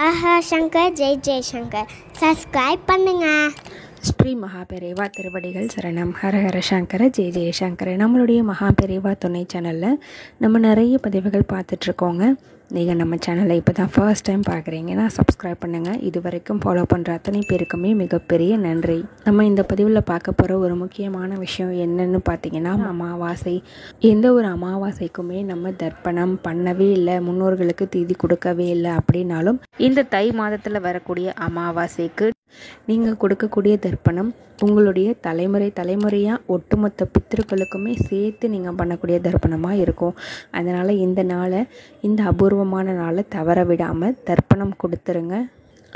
ஆஹா Shankar Jai Jaishankar subscribe பண்ணுங்க. ஸ்ரீ மகாபெரிவா திருவடிகள் சரணம். ஹரஹர சங்கர ஜெய ஜெயசங்கர. நம்மளுடைய மகாபெரிவா துணை சேனலில் நம்ம நிறைய பதிவுகள் பார்த்துட்ருக்கோங்க. நீங்கள் நம்ம சேனலை இப்போ தான் ஃபர்ஸ்ட் டைம் பார்க்குறீங்கன்னா சப்ஸ்கிரைப் பண்ணுங்கள். இது வரைக்கும் ஃபாலோ பண்ணுற அத்தனை பேருக்குமே மிகப்பெரிய நன்றி. நம்ம இந்த பதிவில் பார்க்க போகிற ஒரு முக்கியமான விஷயம் என்னன்னு பார்த்தீங்கன்னா அமாவாசை. எந்த ஒரு அமாவாசைக்குமே நம்ம தர்ப்பணம் பண்ணவே இல்லை, முன்னோர்களுக்கு தீதி கொடுக்கவே இல்லை அப்படின்னாலும் இந்த தை மாதத்தில் வரக்கூடிய அமாவாசைக்கு நீங்கள் கொடுக்கக்கூடிய தர்ப்பணம் உங்களுடைய தலைமுறையாக ஒட்டுமொத்த பித்திருக்களுக்குமே சேர்த்து நீங்கள் பண்ணக்கூடிய தர்ப்பணமாக இருக்கும். அதனால் இந்த நாளை, இந்த அபூர்வமான நாளை தவற விடாமல் தர்ப்பணம் கொடுத்துருங்க.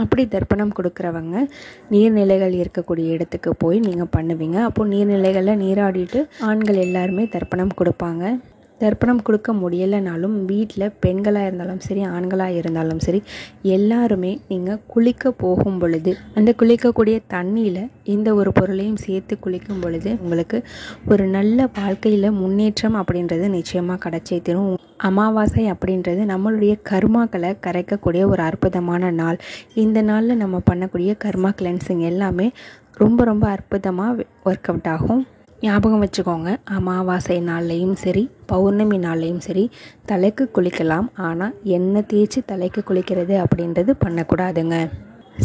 அப்படி தர்ப்பணம் கொடுக்குறவங்க நீர்நிலைகள் இருக்கக்கூடிய இடத்துக்கு போய் நீங்கள் பண்ணுவீங்க. அப்போது நீர்நிலைகளில் நீராடிட்டு ஆண்கள் எல்லாருமே தர்ப்பணம் கொடுப்பாங்க. தர்ப்பணம் கொடுக்க முடியலைனாலும் வீட்டில் பெண்களாக இருந்தாலும் சரி, ஆண்களாக இருந்தாலும் சரி, எல்லாருமே நீங்கள் குளிக்க போகும் பொழுது அந்த குளிக்கக்கூடிய தண்ணியில் இந்த ஒரு பொருளையும் சேர்த்து குளிக்கும் பொழுது உங்களுக்கு ஒரு நல்ல வாழ்க்கையில் முன்னேற்றம் அப்படின்றது நிச்சயமாக கிடைச்சே தரும். அமாவாசை அப்படின்றது நம்மளுடைய கர்மாக்களை கரைக்கக்கூடிய ஒரு அற்புதமான நாள். இந்த நாளில் நம்ம பண்ணக்கூடிய கர்மா கிளென்சிங் எல்லாமே ரொம்ப ரொம்ப அற்புதமாக ஒர்க் அவுட் ஆகும். ஞாபகம் வச்சுக்கோங்க, அமாவாசை நாள்லையும் சரி, பௌர்ணமி நாள்லையும் சரி தலைக்கு குளிக்கலாம். ஆனால் எண்ணெய் தேய்ச்சி தலைக்கு குளிக்கிறது அப்படின்றது பண்ணக்கூடாதுங்க.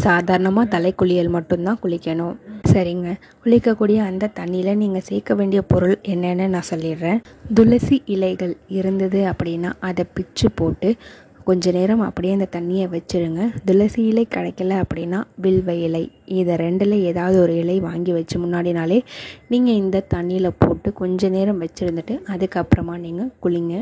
சாதாரணமாக தலைக்குளியல் மட்டும்தான் குளிக்கணும். சரிங்க, குளிக்கக்கூடிய அந்த தண்ணியில் நீங்கள் சேர்க்க வேண்டிய பொருள் என்னென்னு நான் சொல்லிடுறேன். துளசி இலைகள் இருந்தது அப்படின்னா அதை பிச்சு போட்டு கொஞ்ச நேரம் அப்படியே அந்த தண்ணியை வச்சுருங்க. துளசி இலை கிடைக்கல அப்படின்னா வில்வ இலை, இதை ரெண்டில் ஏதாவது ஒரு இலை வாங்கி வச்சு முன்னாடி நாளே நீங்கள் இந்த தண்ணியில் போட்டு கொஞ்ச நேரம் வச்சுருந்துட்டு அதுக்கப்புறமா நீங்கள் குளிங்க.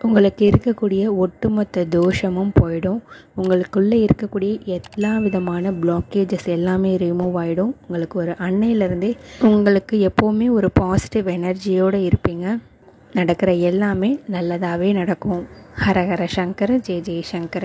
உங்களுக்கு இருக்கக்கூடிய ஒட்டுமொத்த தோஷமும் போயிடும். உங்களுக்குள்ளே இருக்கக்கூடிய எல்லா விதமான பிளாக்கேஜஸ் எல்லாமே ரிமூவ் ஆகிடும். உங்களுக்கு ஒரு அன்னையிலேருந்தே உங்களுக்கு எப்போவுமே ஒரு பாசிட்டிவ் எனர்ஜியோடு இருப்பீங்க. நடக்கிற எல்லாமே நல்லதாகவே நடக்கும். ஹரஹர சங்கர ஜெய ஜெயசங்கர.